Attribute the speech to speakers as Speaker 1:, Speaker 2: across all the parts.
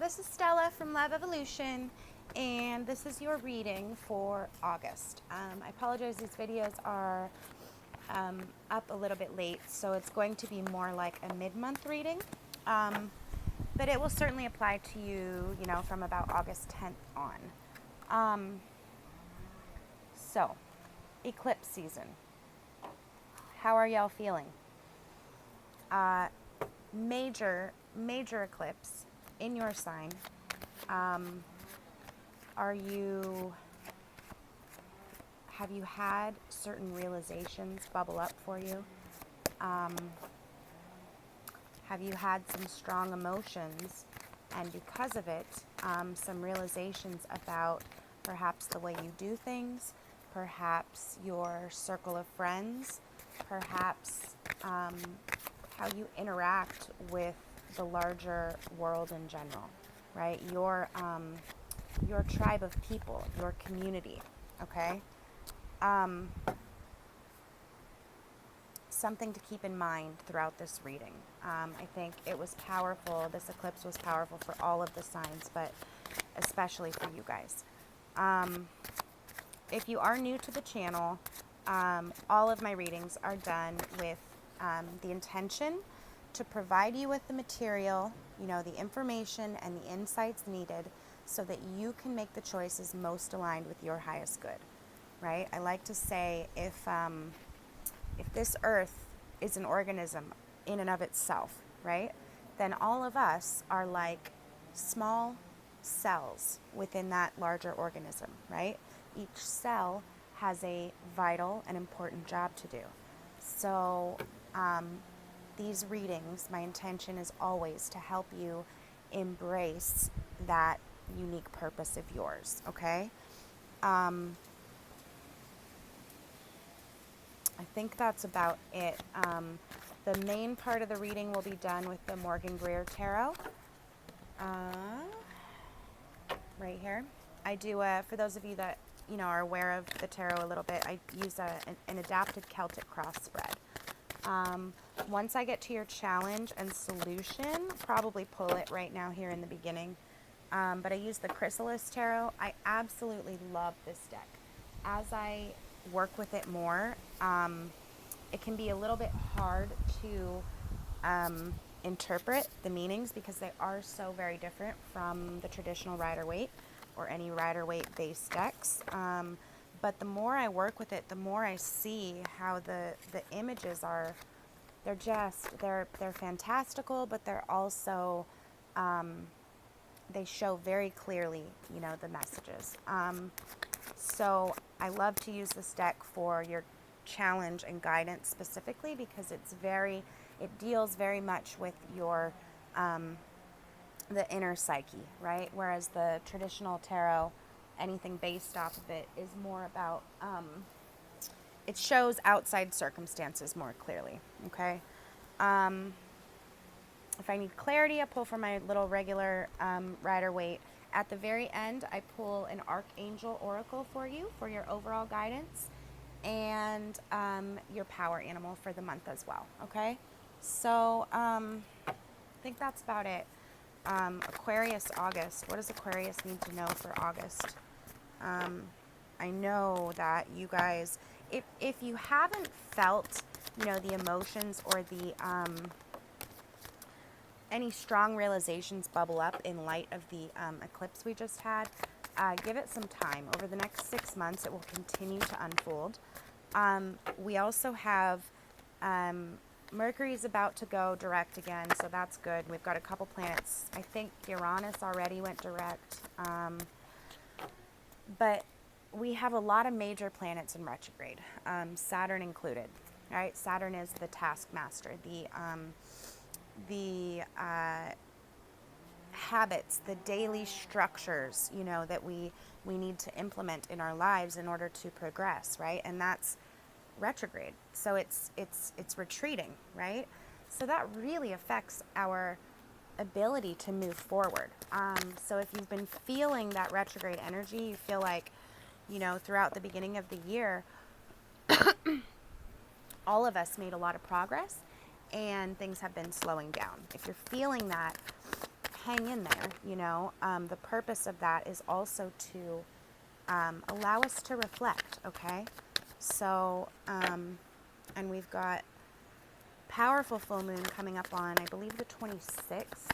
Speaker 1: this is Stella from Love Evolution, and this is your reading for August. I apologize, these videos are up a little bit late, so it's going to be more like a mid-month reading, but it will certainly apply to you, from about August 10th on. So, eclipse season. How are y'all feeling? Major eclipse in your sign. Have you had certain realizations bubble up for you? Have you had some strong emotions, and because of it, some realizations about perhaps the way you do things, perhaps your circle of friends, perhaps how you interact with the larger world in general, right? Your tribe of people, your community, okay? Something to keep in mind throughout this reading. I think it was powerful. This eclipse was powerful for all of the signs, but especially for you guys. If you are new to the channel, all of my readings are done with the intention to provide you with the material, the information and the insights needed so that you can make the choices most aligned with your highest good, right? I like to say if this earth is an organism in and of itself, right, then all of us are like small cells within that larger organism, right? Each cell has a vital and important job to do. So these readings, my intention is always to help you embrace that unique purpose of yours, okay? I think that's about it. The main part of the reading will be done with the Morgan Greer Tarot. Right here. I do, for those of you that, are aware of the tarot a little bit, I use an adapted Celtic cross spread. Once I get to your challenge and solution, I'll probably pull it right now here in the beginning. But I use the Chrysalis Tarot. I absolutely love this deck. As I work with it more, it can be a little bit hard to interpret the meanings because they are so very different from the traditional Rider-Waite or any Rider-Waite based decks. But the more I work with it, the more I see how the images are, they're fantastical, but they're also, they show very clearly, the messages. So I love to use this deck for your challenge and guidance specifically because it deals very much with your, the inner psyche, right? Whereas the traditional tarot, anything based off of it is more about, it shows outside circumstances more clearly, okay? If I need clarity, I pull from my little regular Rider-Waite. At the very end, I pull an Archangel Oracle for you for your overall guidance and your power animal for the month as well, okay? So I think that's about it. Aquarius August. What does Aquarius need to know for August? I know that you guys, if you haven't felt, the emotions or the any strong realizations bubble up in light of the eclipse we just had, give it some time. Over the next 6 months, it will continue to unfold. We also have Mercury is about to go direct again, so that's good. We've got a couple planets. I think Uranus already went direct, but we have a lot of major planets in retrograde, Saturn included. Right? Saturn is the taskmaster, the habits, the daily structures, that we need to implement in our lives in order to progress, right? And that's retrograde. So it's retreating, right? So that really affects our ability to move forward. So if you've been feeling that retrograde energy, you feel like, throughout the beginning of the year, all of us made a lot of progress and things have been slowing down. If you're feeling that, hang in there, you know. The purpose of that is also to allow us to reflect, okay? So, and we've got powerful full moon coming up on, I believe, the 26th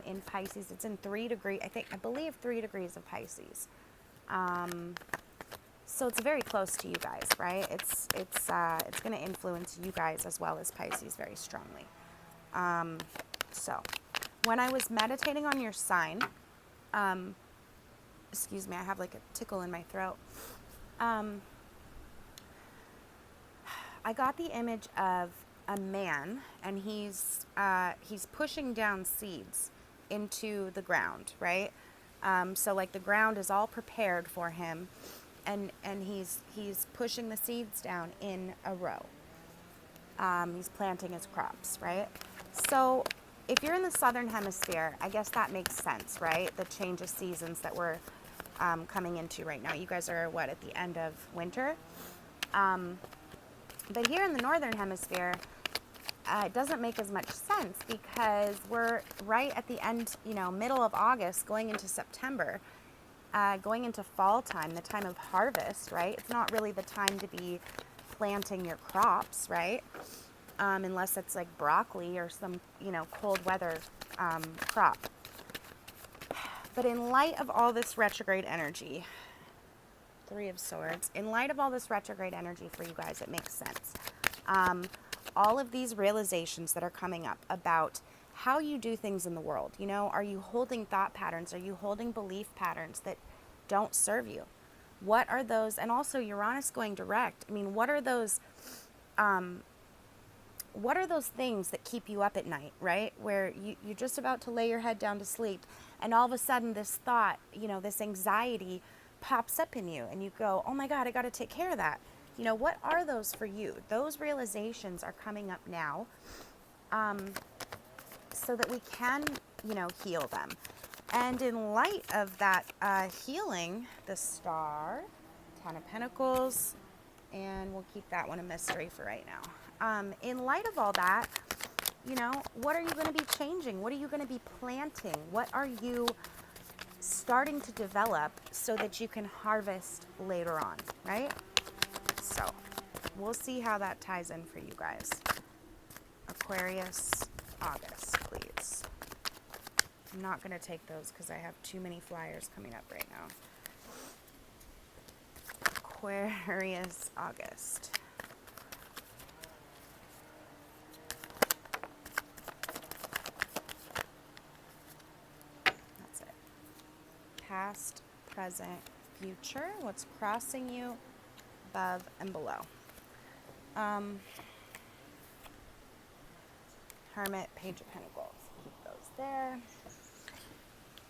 Speaker 1: in Pisces. It's in 3 degrees, I believe 3 degrees of Pisces. So it's very close to you guys, right? It's going to influence you guys as well as Pisces very strongly. So when I was meditating on your sign, excuse me, I have like a tickle in my throat. I got the image of a man, and he's pushing down seeds into the ground, right? So like the ground is all prepared for him, and he's pushing the seeds down in a row. He's planting his crops, right? So if you're in the southern hemisphere, I guess that makes sense, right? The change of seasons that we're coming into right now. You guys are what, at the end of winter? But here in the northern hemisphere, it doesn't make as much sense because we're right at the end, you know, middle of August, going into September, going into fall time, the time of harvest, right? It's not really the time to be planting your crops, right? Unless it's like broccoli or some, you know, cold weather crop. But in light of all this retrograde energy, 3 of Swords, in light of all this retrograde energy for you guys, it makes sense. All of these realizations that are coming up about how you do things in the world, you know, are you holding thought patterns? Are you holding belief patterns that don't serve you? What are those? And also Uranus going direct. I mean, what are those things that keep you up at night, right? Where you're just about to lay your head down to sleep, and all of a sudden this thought, you know, this anxiety pops up in you, and you go, oh my God, I got to take care of that. You know, what are those for you? Those realizations are coming up now, so that we can, you know, heal them. And in light of that healing, the Star, 10 of Pentacles, and we'll keep that one a mystery for right now. In light of all that, you know, what are you going to be changing? What are you going to be planting? What are you starting to develop so that you can harvest later on, right? So we'll see how that ties in for you guys. Aquarius, August, please. I'm not going to take those because I have too many flyers coming up right now. Aquarius, August. That's it. Past, present, future. What's crossing you above and below. Hermit, Page of Pentacles. Keep those there.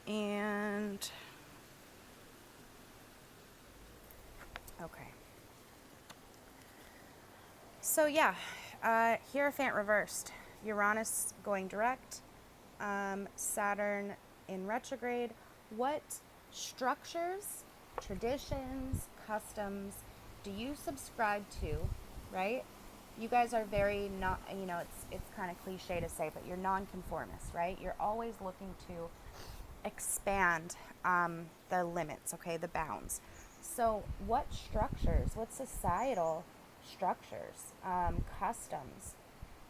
Speaker 1: And okay. So yeah, Hierophant reversed. Uranus going direct. Saturn in retrograde. What structures, traditions, customs do you subscribe to, right? You guys are very not, you know, it's kind of cliche to say, but you're nonconformist, right? You're always looking to expand the limits, okay, the bounds. So what structures, what societal structures, customs,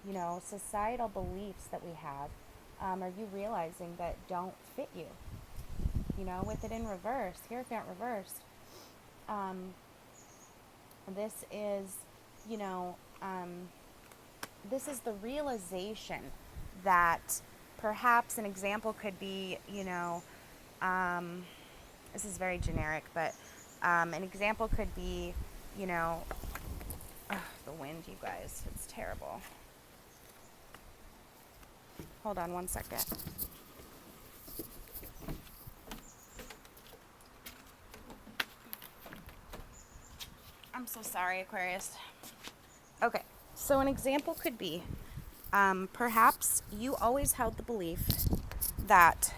Speaker 1: you know, societal beliefs that we have, are you realizing that don't fit you? You know, with it in reverse, Hierophant reversed, this is, you know, this is the realization that perhaps an example could be, you know, this is very generic, but an example could be, you know, the wind, you guys, it's terrible. Hold on one second. I'm so sorry, Aquarius. Okay, so an example could be, perhaps you always held the belief that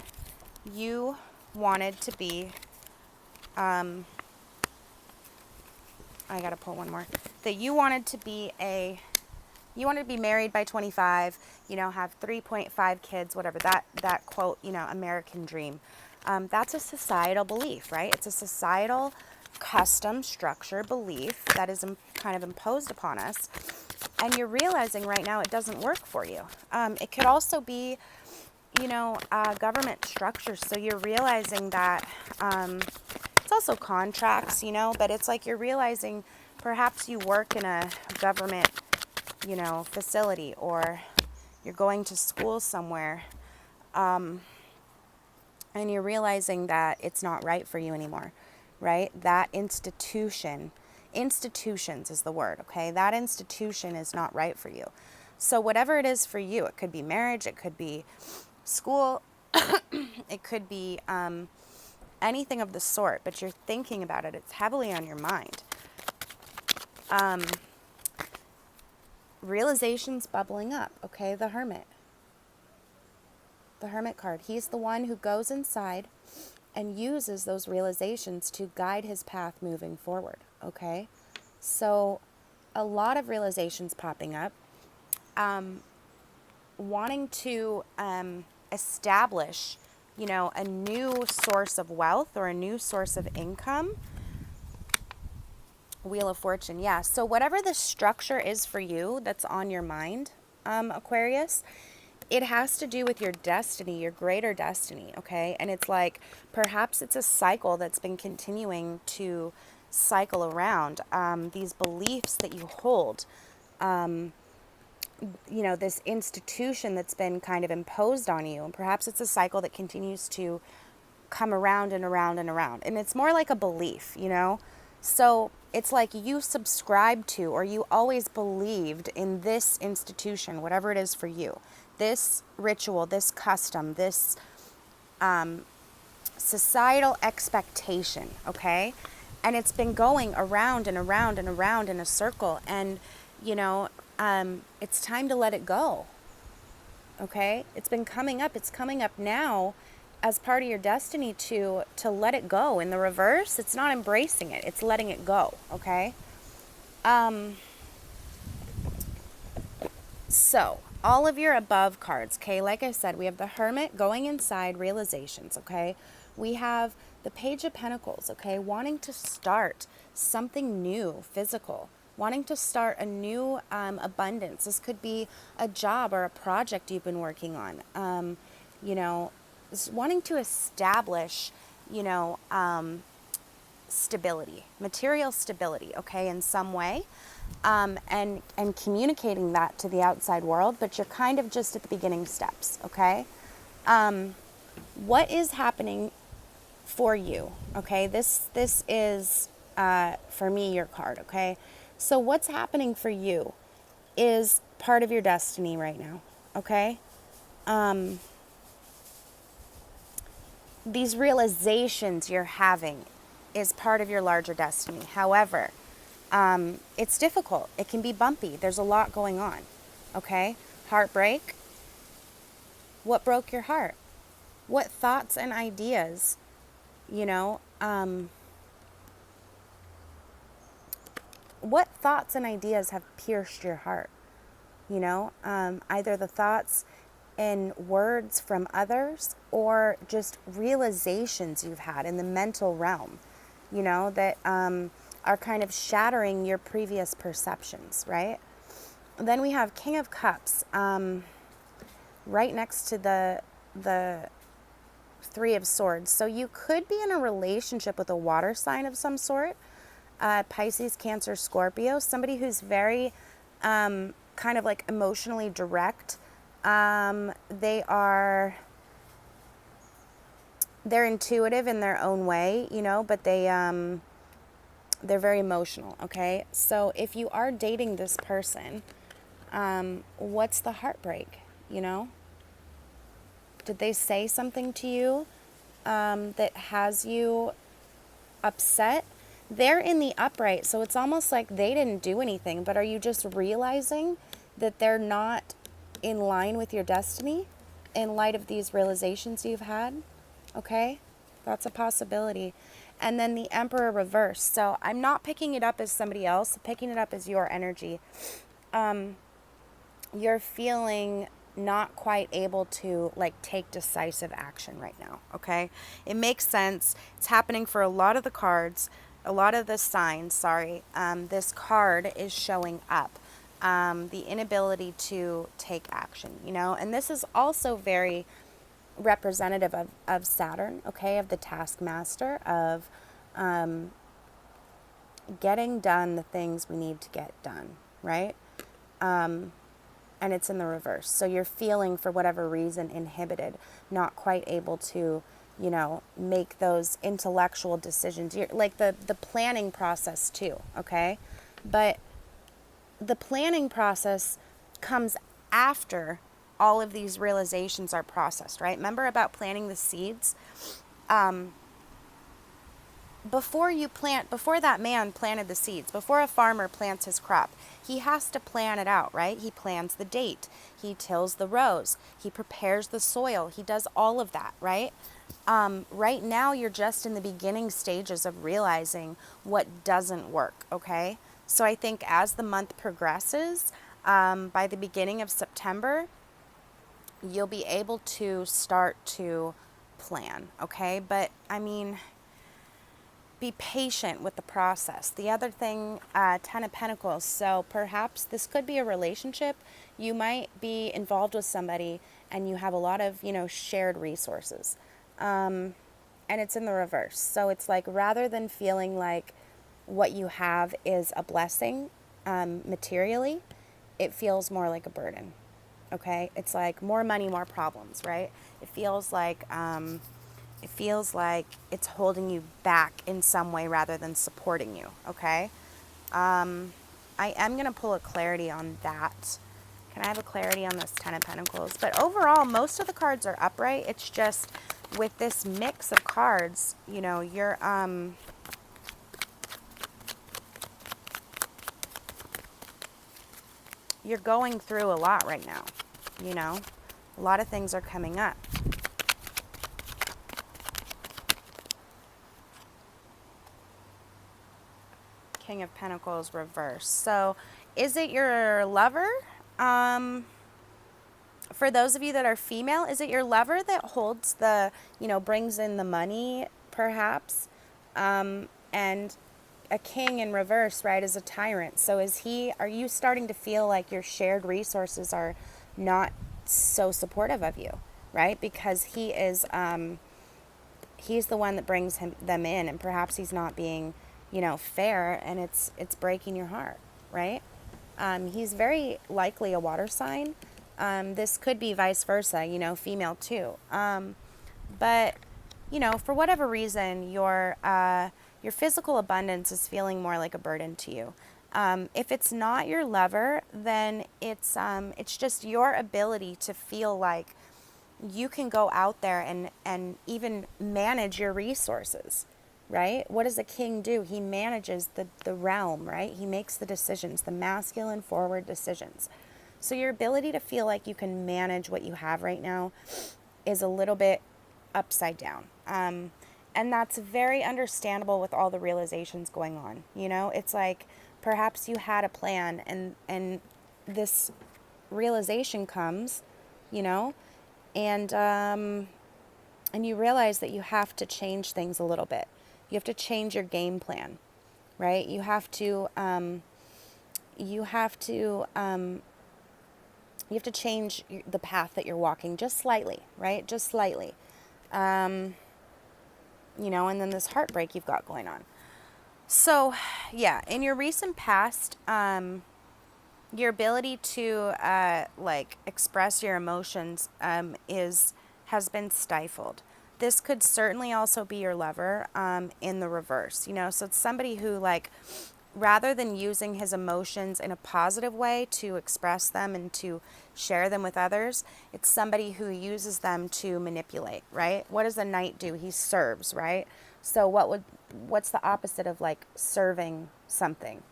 Speaker 1: you wanted to be, I gotta pull one more, that you wanted to be a You want to be married by 25, have 3.5 kids, whatever, that quote, American dream. That's a societal belief, right? It's a societal custom structure belief that is kind of imposed upon us. And you're realizing right now it doesn't work for you. It could also be, government structures. So you're realizing that it's also contracts, but it's like you're realizing perhaps you work in a government, facility, or you're going to school somewhere, and you're realizing that it's not right for you anymore, right? That institutions is the word, okay? That institution is not right for you. So whatever it is for you, it could be marriage, it could be school, it could be anything of the sort, but you're thinking about it. It's heavily on your mind. Realizations bubbling up, okay? The Hermit card. He's the one who goes inside and uses those realizations to guide his path moving forward, okay? So a lot of realizations popping up, wanting to establish, a new source of wealth or a new source of income. Wheel of Fortune, yeah. So whatever the structure is for you that's on your mind, Aquarius, it has to do with your destiny, your greater destiny, okay? And it's like, perhaps it's a cycle that's been continuing to cycle around. These beliefs that you hold, this institution that's been kind of imposed on you. And perhaps it's a cycle that continues to come around and around and around. And it's more like a belief, So it's like you subscribe to, or you always believed in this institution, whatever it is for you, this ritual, this custom, this societal expectation, okay? And it's been going around and around and around in a circle. And, it's time to let it go, okay? It's been coming up. It's coming up now as part of your destiny to let it go. In the reverse, it's not embracing it. It's letting it go, okay? So all of your above cards, okay? Like I said, we have the Hermit going inside, realizations, okay? We have the Page of Pentacles, okay? Wanting to start something new, physical. Wanting to start a new abundance. This could be a job or a project you've been working on. Wanting to establish, stability, material stability, okay, in some way, and communicating that to the outside world, but you're kind of just at the beginning steps, okay? What is happening for you, okay? This is, for me, your card, okay? So what's happening for you is part of your destiny right now, okay? These realizations you're having is part of your larger destiny. However, it's difficult. It can be bumpy. There's a lot going on, okay? Heartbreak. What broke your heart? What thoughts and ideas, what thoughts and ideas have pierced your heart? Either the thoughts and words from others or just realizations you've had in the mental realm, that are kind of shattering your previous perceptions, right? Then we have King of Cups, right next to the Three of Swords. So you could be in a relationship with a water sign of some sort. Pisces, Cancer, Scorpio, somebody who's very kind of like emotionally direct. They're intuitive in their own way, but they're very emotional, okay? So if you are dating this person, what's the heartbreak, Did they say something to you that has you upset? They're in the upright, so it's almost like they didn't do anything, but are you just realizing that they're not in line with your destiny in light of these realizations you've had? Okay, that's a possibility. And then the Emperor reverse. So I'm not picking it up as somebody else, I'm picking it up as your energy. you're feeling not quite able to like take decisive action right now, okay? It makes sense. It's happening for a lot of the cards, a lot of the signs, sorry. This card is showing up. The inability to take action, you know? And this is also very representative of Saturn, okay? Of the taskmaster, of getting done the things we need to get done, right? And it's in the reverse. So you're feeling, for whatever reason, inhibited, not quite able to, you know, make those intellectual decisions. You're, like the planning process too, okay? But the planning process comes after all of these realizations are processed, right? Remember about planting the seeds? Before that man planted the seeds, before a farmer plants his crop, he has to plan it out, right? He plans the date, he tills the rows, he prepares the soil, he does all of that, right? Right now, you're just in the beginning stages of realizing what doesn't work, okay? So I think as the month progresses, by the beginning of September, you'll be able to start to plan, okay? But I mean, be patient with the process. The other thing, Ten of Pentacles. So perhaps this could be a relationship. You might be involved with somebody and you have a lot of, you know, shared resources. And it's in the reverse. So it's like, rather than feeling like what you have is a blessing materially, it feels more like a burden. Okay? It's like more money, more problems, right? It feels like it's holding you back in some way rather than supporting you, okay? I am going to pull a clarity on that. Can I have a clarity on this Ten of Pentacles? But overall, most of the cards are upright. It's just with this mix of cards, you know, you're going through a lot right now, you know? A lot of things are coming up. King of Pentacles reverse. So is it your lover? For those of you that are female, is it your lover that holds the, you know, brings in the money perhaps? And a king in reverse, right, is a tyrant. So are you starting to feel like your shared resources are not so supportive of you, right? Because he's the one that brings them in, and perhaps he's not being, you know, fair, and it's breaking your heart, right? He's very likely a water sign. This could be vice versa, you know, female too. But, you know, for whatever reason, your physical abundance is feeling more like a burden to you. If it's not your lover, then it's just your ability to feel like you can go out there and even manage your resources, right? What does a king do? He manages the realm, right? He makes the decisions, the masculine forward decisions. So your ability to feel like you can manage what you have right now is a little bit upside down. And that's very understandable with all the realizations going on. You know, it's like perhaps you had a plan and this realization comes, you know, and you realize that you have to change things a little bit. You have to change your game plan, right? You have to change the path that you're walking just slightly, right? Just slightly. You know, and then this heartbreak you've got going on. So, yeah, in your recent past, your ability to like express your emotions has been stifled. This could certainly also be your lover in the reverse, you know. So it's somebody who, like, rather than using his emotions in a positive way to express them and to share them with others, it's somebody who uses them to manipulate, right? What does a knight do? He serves, right? So what's the opposite of like serving something?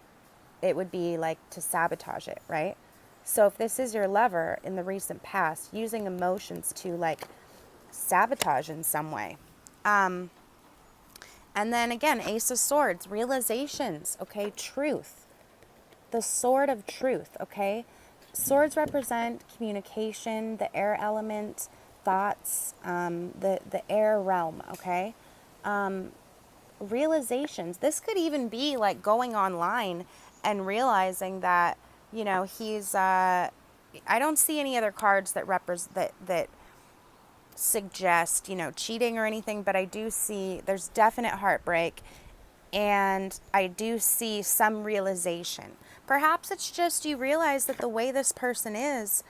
Speaker 1: It would be like to sabotage it, right? So if this is your lover in the recent past, using emotions to like sabotage in some way. And then again, Ace of Swords, realizations, okay, truth. The sword of truth, okay? Swords represent communication, the air element, thoughts, the air realm, okay? Realizations. This could even be like going online and realizing that, he's, I don't see any other cards that that suggest, cheating or anything, but I do see there's definite heartbreak, and I do see some realization. Perhaps it's just you realize that the way this person is,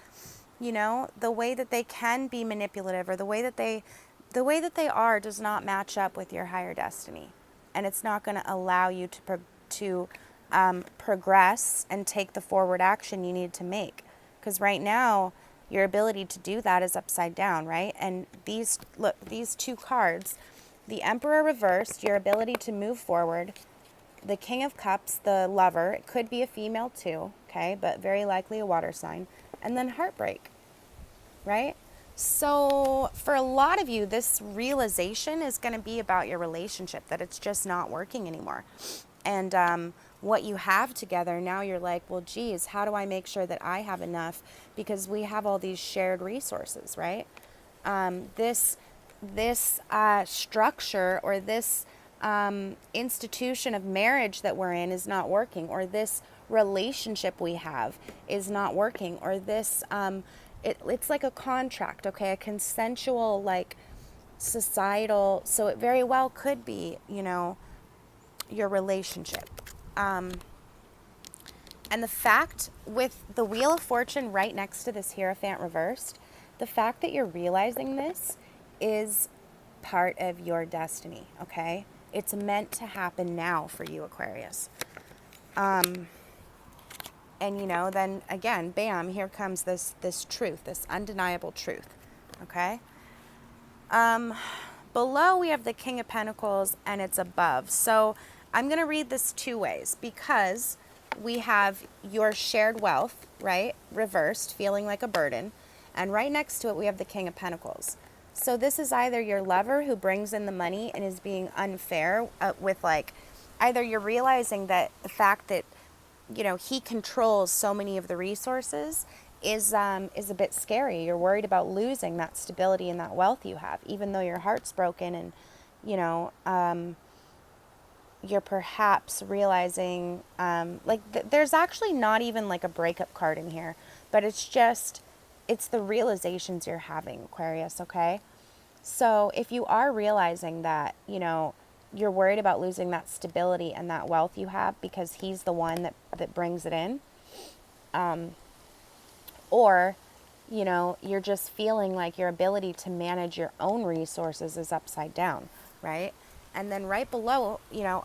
Speaker 1: the way that they can be manipulative, or the way that they are does not match up with your higher destiny, and it's not going to allow you to progress and take the forward action you need to make. Because right now, your ability to do that is upside down, right? And these two cards, the Emperor reversed, your ability to move forward, the King of Cups, the lover, it could be a female too, okay, but very likely a water sign, and then heartbreak, right? So for a lot of you, this realization is going to be about your relationship, that it's just not working anymore. And what you have together, now you're like, well, geez, how do I make sure that I have enough? Because we have all these shared resources, right? This structure, or this institution of marriage that we're in is not working, or this relationship we have is not working, or this, it's like a contract, okay? A consensual, like, societal, so it very well could be, your relationship. And the fact with the Wheel of Fortune right next to this Hierophant reversed, the fact that you're realizing this is part of your destiny, okay? It's meant to happen now for you, Aquarius. And then again, bam, here comes this truth, this undeniable truth, okay? Below we have the King of Pentacles, and it's above. So I'm going to read this two ways, because we have your shared wealth, right, reversed, feeling like a burden, and right next to it we have the King of Pentacles. So this is either your lover who brings in the money and is being unfair with, like, either you're realizing that the fact that, he controls so many of the resources is a bit scary. You're worried about losing that stability and that wealth you have, even though your heart's broken, and, you're perhaps realizing, there's actually not even like a breakup card in here, but it's the realizations you're having, Aquarius, okay? So if you are realizing that, you're worried about losing that stability and that wealth you have because he's the one that brings it in, or, you're just feeling like your ability to manage your own resources is upside down, right? And then right below,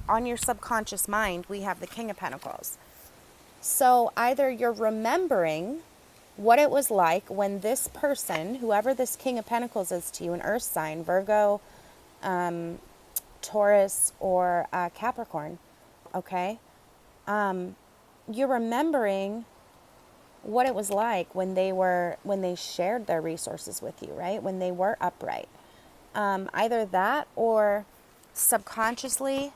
Speaker 1: on your subconscious mind, we have the King of Pentacles. So either you're remembering what it was like when this person, whoever this King of Pentacles is to you, an earth sign, Virgo, Taurus, or Capricorn, okay? You're remembering what it was like when they shared their resources with you, right? When they were upright. Either that, or subconsciously,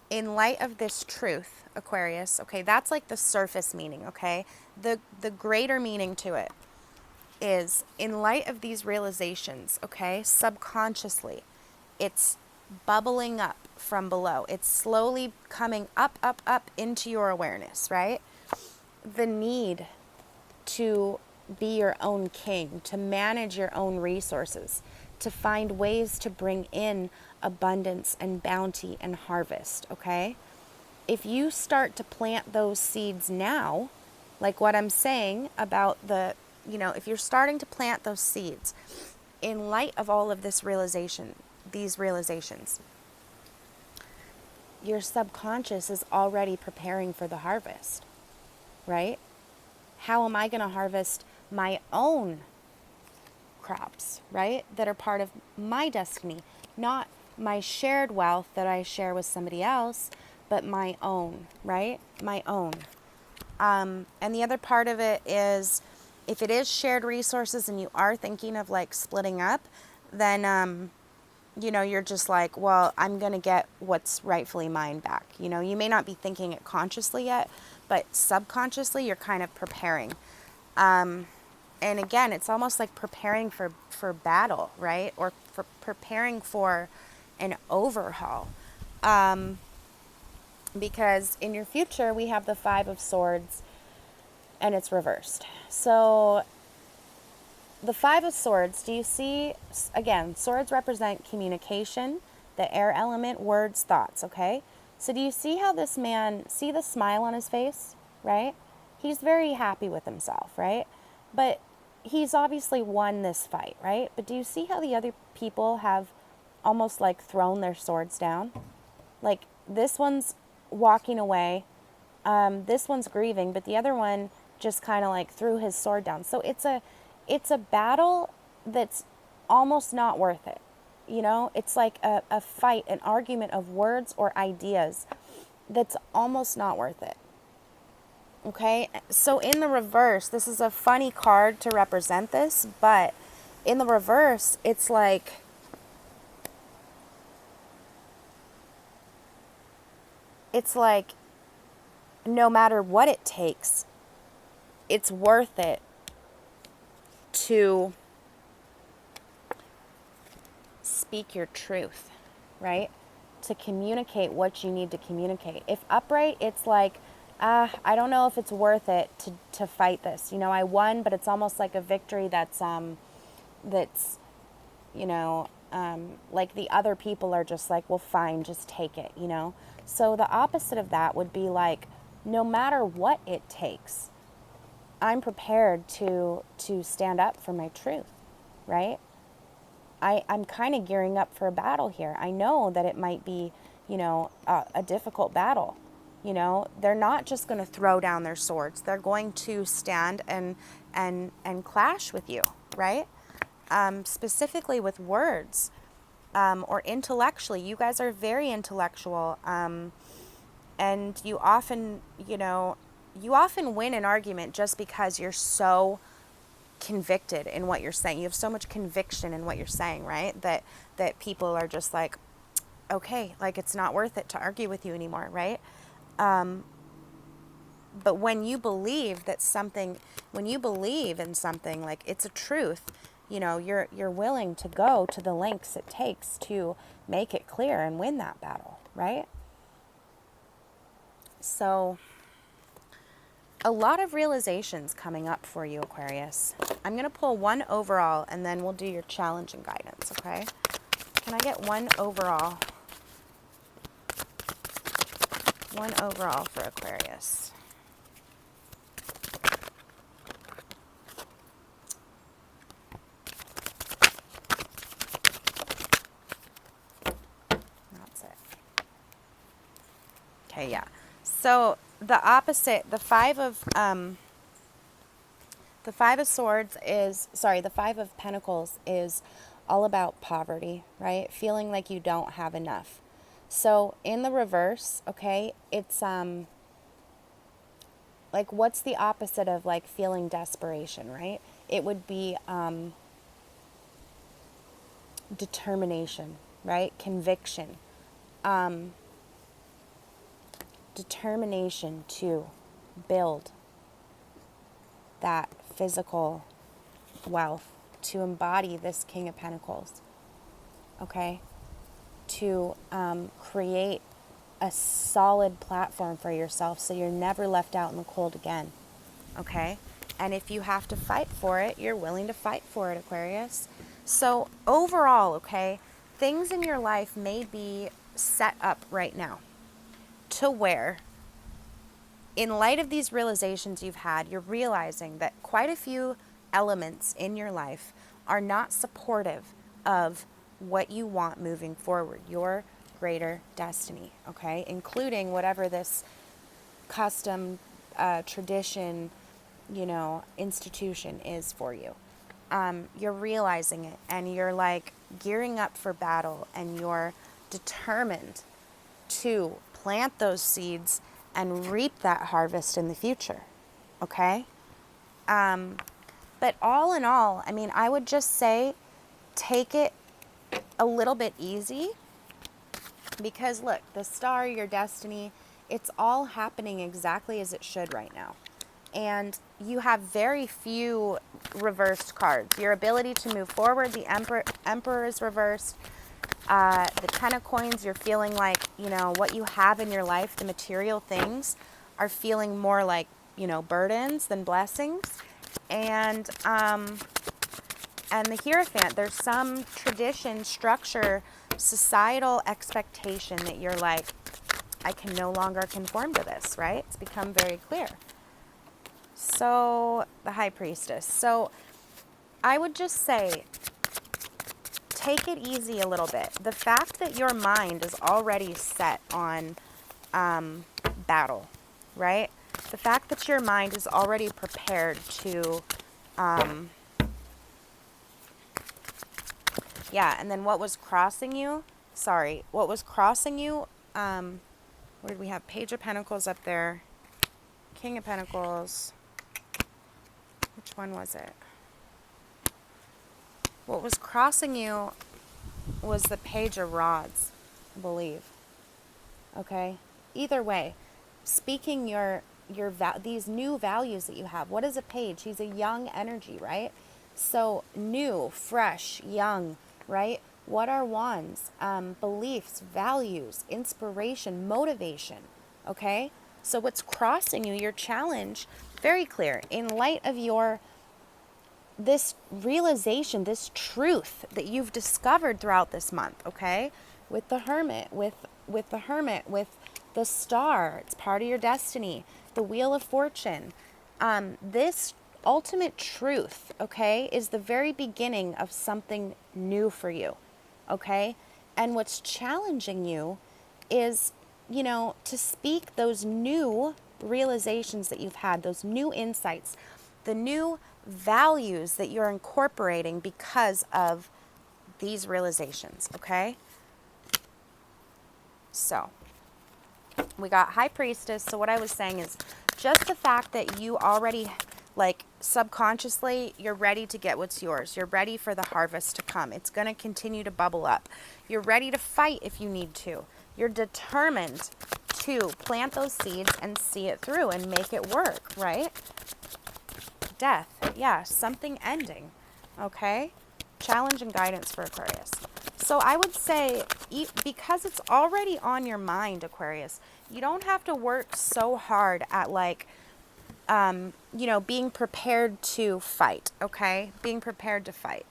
Speaker 1: in light of this truth, Aquarius, okay, that's like the surface meaning, okay? The greater meaning to it is, in light of these realizations, okay, subconsciously, it's bubbling up from below. It's slowly coming up, up, up into your awareness, right? The need to be your own king, to manage your own resources, to find ways to bring in abundance and bounty and harvest, okay? If you start to plant those seeds now, like what I'm saying about if you're starting to plant those seeds in light of all of these realizations, your subconscious is already preparing for the harvest, right? How am I going to harvest my own crops, right? That are part of my destiny, not my shared wealth that I share with somebody else, but my own, right? My own. And the other part of it is, if it is shared resources and you are thinking of like splitting up, then, you're just like, well, I'm going to get what's rightfully mine back. You may not be thinking it consciously yet, but subconsciously you're kind of preparing. And again, it's almost like preparing for battle, right? Or for preparing for an overhaul. Because in your future, we have the Five of Swords, and it's reversed. So the Five of Swords, do you see, again, swords represent communication, the air element, words, thoughts, okay? So do you see how this man, see the smile on his face, right? He's very happy with himself, right? But he's obviously won this fight, right? But do you see how the other people have almost like thrown their swords down? Like this one's walking away, this one's grieving, but the other one just kind of like threw his sword down. So it's a battle that's almost not worth it. You know, it's like a fight, an argument of words or ideas that's almost not worth it. Okay, so in the reverse, this is a funny card to represent this, but in the reverse, it's like no matter what it takes, it's worth it to speak your truth, right? To communicate what you need to communicate. If upright, it's like, I don't know if it's worth it to fight this. You know, I won, but it's almost like a victory that's you know, like the other people are just like, well, fine, just take it, you know? So the opposite of that would be like, no matter what it takes, I'm prepared to stand up for my truth, right? I'm kind of gearing up for a battle here. I know that it might be, you know, a difficult battle. You know, they're not just going to throw down their swords. They're going to stand and clash with you, right? Specifically with words, or intellectually. You guys are very intellectual, and you often win an argument just because you're so convicted in what you're saying. You have so much conviction in what you're saying, right? That people are just like, okay, like it's not worth it to argue with you anymore, right? But when you believe in something like it's a truth, you know, you're willing to go to the lengths it takes to make it clear and win that battle, right? So a lot of realizations coming up for you, Aquarius. I'm going to pull one overall and then we'll do your challenge and guidance, okay? Can I get one overall? One overall for Aquarius. That's it. Okay, yeah. So the opposite, the Five of Pentacles is all about poverty, right? Feeling like you don't have enough. So in the reverse, okay, it's like what's the opposite of like feeling desperation, right? It would be determination, right? Conviction. Determination to build that physical wealth, to embody this King of Pentacles, okay? To create a solid platform for yourself so you're never left out in the cold again, okay? And if you have to fight for it, you're willing to fight for it, Aquarius. So overall, okay, things in your life may be set up right now to where, in light of these realizations you've had, you're realizing that quite a few elements in your life are not supportive of what you want moving forward, your greater destiny, okay? Including whatever this custom, tradition, you know, institution is for you. You're realizing it and you're like gearing up for battle and you're determined to plant those seeds and reap that harvest in the future, okay? But all in all, I mean, I would just say take it a little bit easy because look, the star, your destiny, it's all happening exactly as it should right now. And you have very few reversed cards. Your ability to move forward, the Emperor is reversed. The Ten of Coins, you're feeling like, what you have in your life, the material things, are feeling more like, burdens than blessings. And the Hierophant, there's some tradition, structure, societal expectation that you're like, I can no longer conform to this, right? It's become very clear. So, the High Priestess. So, I would just say, take it easy a little bit. The fact that your mind is already set on battle, right? The fact that your mind is already prepared to, and then what was crossing you, what did we have? Page of Pentacles up there, King of Pentacles. Which one was it? What was crossing you was the Page of Rods, I believe. Okay? Either way, speaking these new values that you have. What is a page? He's a young energy, right? So new, fresh, young, right? What are wands? Beliefs, values, inspiration, motivation. Okay? So what's crossing you, your challenge, very clear. In light of this realization, this truth that you've discovered throughout this month, okay? With the Hermit, with the Star, it's part of your destiny, the Wheel of Fortune. This ultimate truth, okay, is the very beginning of something new for you, okay? And what's challenging you is, to speak those new realizations that you've had, those new insights, the new values that you're incorporating because of these realizations, okay? So, we got High Priestess. So what I was saying is just the fact that you already, subconsciously, you're ready to get what's yours. You're ready for the harvest to come. It's going to continue to bubble up. You're ready to fight if you need to. You're determined to plant those seeds and see it through and make it work, right? Death. Yeah, something ending. Okay? Challenge and guidance for Aquarius. So I would say, because it's already on your mind, Aquarius, you don't have to work so hard at being prepared to fight, okay? Being prepared to fight.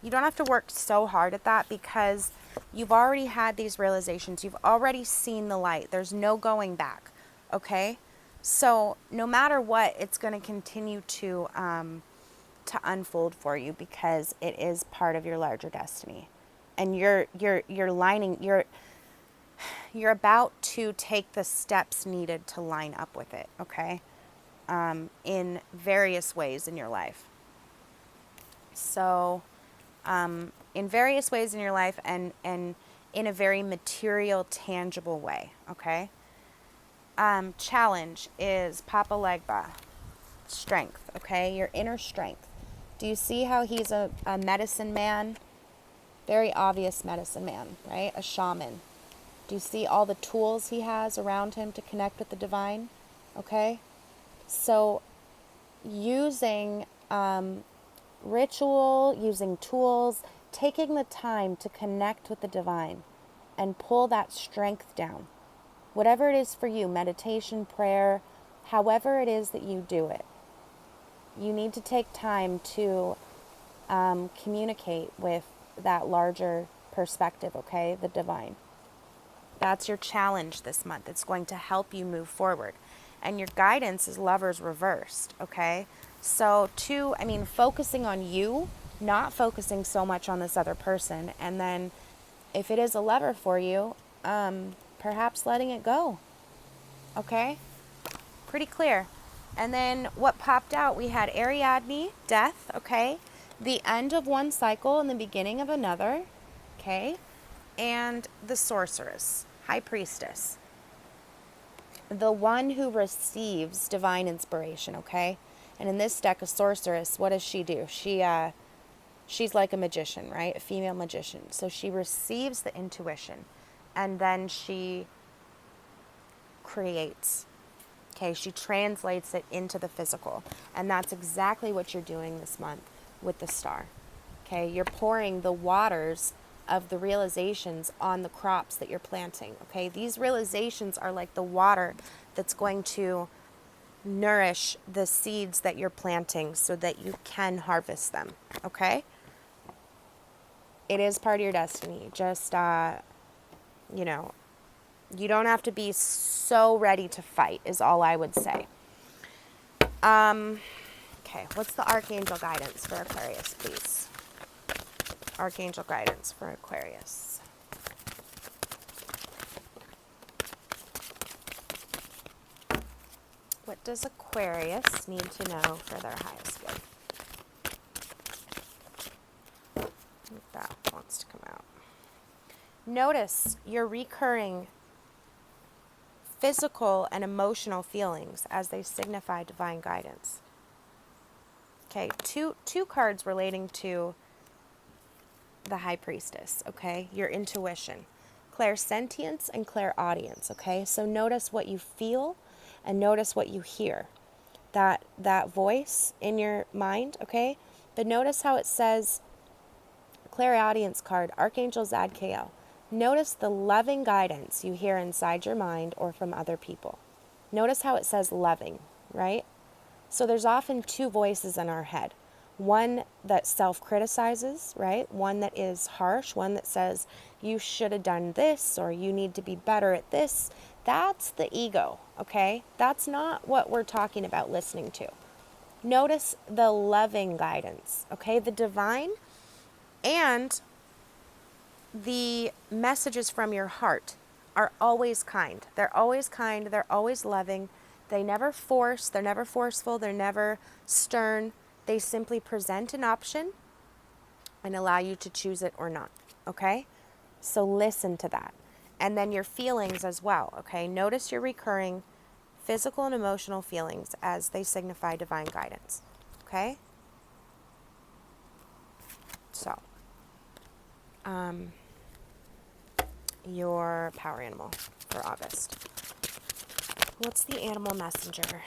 Speaker 1: You don't have to work so hard at that because you've already had these realizations. You've already seen the light. There's no going back, okay? So no matter what, it's going to continue to unfold for you because it is part of your larger destiny. And you're about to take the steps needed to line up with it, okay? In various ways in your life. So, in various ways in your life and in a very material, tangible way, okay? Challenge is Papa Legba. Strength, okay? Your inner strength. Do you see how he's a medicine man? Very obvious medicine man, right? A shaman. Do you see all the tools he has around him to connect with the divine? Okay? So, using ritual, using tools, taking the time to connect with the divine and pull that strength down. Whatever it is for you, meditation, prayer, however it is that you do it, you need to take time to communicate with that larger perspective, okay? The divine. That's your challenge this month. It's going to help you move forward. And your guidance is Lovers reversed, okay? So focusing on you, not focusing so much on this other person. And then if it is a lover for you, perhaps letting it go, okay? Pretty clear. And then what popped out, we had Ariadne, death, okay? The end of one cycle and the beginning of another, okay? And the Sorceress, High Priestess. The one who receives divine inspiration, okay? And in this deck, a Sorceress, what does she do? She's like a magician, right? A female magician. So she receives the intuition and then she creates. Okay, she translates it into the physical. And that's exactly what you're doing this month with the star. Okay, you're pouring the waters of the realizations on the crops that you're planting. Okay, these realizations are like the water that's going to nourish the seeds that you're planting so that you can harvest them. Okay, it is part of your destiny. Just, you know, you don't have to be so ready to fight, is all I would say. Okay, what's the Archangel guidance for Aquarius, please? Archangel guidance for Aquarius. What does Aquarius need to know for their highest good? That wants to come out. Notice your recurring physical and emotional feelings as they signify divine guidance. Okay, two cards relating to the High Priestess, okay? Your intuition. Clairsentience and clairaudience, okay? So notice what you feel and notice what you hear. That voice in your mind, okay? But notice how it says, clairaudience card, Archangel Zadkiel. Notice the loving guidance you hear inside your mind or from other people. Notice how it says loving, right? So there's often two voices in our head. One that self-criticizes, right? One that is harsh, one that says, you should have done this, or you need to be better at this. That's the ego, okay? That's not what we're talking about listening to. Notice the loving guidance, okay? The divine and the messages from your heart are always kind. They're always kind. They're always loving. They never force. They're never forceful. They're never stern. They simply present an option and allow you to choose it or not. Okay? So listen to that. And then your feelings as well. Okay? Notice your recurring physical and emotional feelings as they signify divine guidance. Okay? So, your power animal for August. What's the animal messenger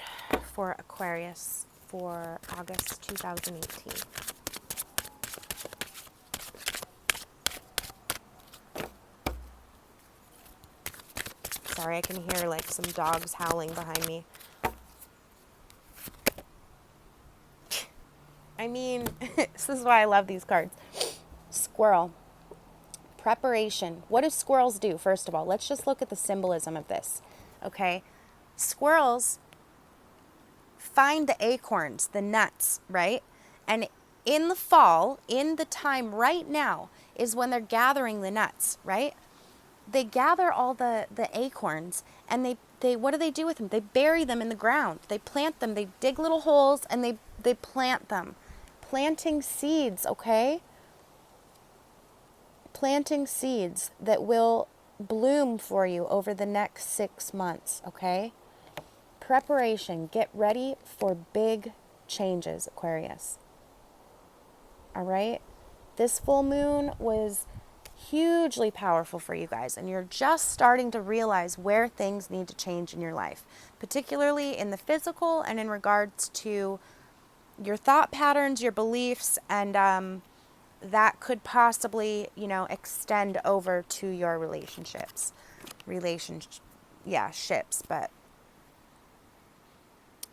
Speaker 1: for Aquarius for August 2018? Sorry, I can hear like some dogs howling behind me. I mean, this is why I love these cards. Squirrel. Preparation. What do squirrels do? First of all, let's just look at the symbolism of this. Okay? Squirrels find the acorns, the nuts, right? And in the fall, in the time right now, is when they're gathering the nuts, right? They gather all the acorns and they what do they do with them? They bury them in the ground. They plant them. They dig little holes and they plant them. Planting seeds, okay? Planting seeds that will bloom for you over the next 6 months, okay? Preparation. Get ready for big changes, Aquarius. All right? This full moon was hugely powerful for you guys, and you're just starting to realize where things need to change in your life, particularly in the physical and in regards to your thought patterns, your beliefs, and that could possibly, extend over to your relationships. Ships, but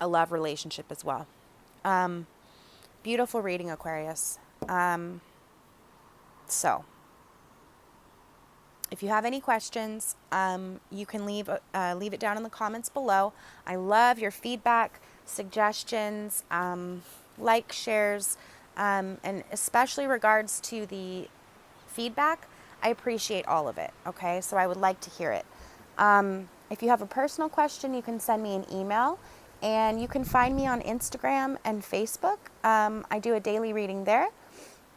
Speaker 1: a love relationship as well. Beautiful reading, Aquarius. So, if you have any questions, you can leave it down in the comments below. I love your feedback, suggestions, shares, and especially regards to the feedback. I appreciate all of it, okay? So I would like to hear it. If you have a personal question, you can send me an email, and you can find me on Instagram and Facebook. I do a daily reading there,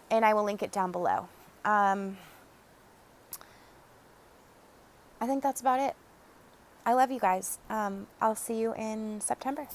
Speaker 1: and I will link it down below. I think that's about it. I love you guys. I'll see you in September.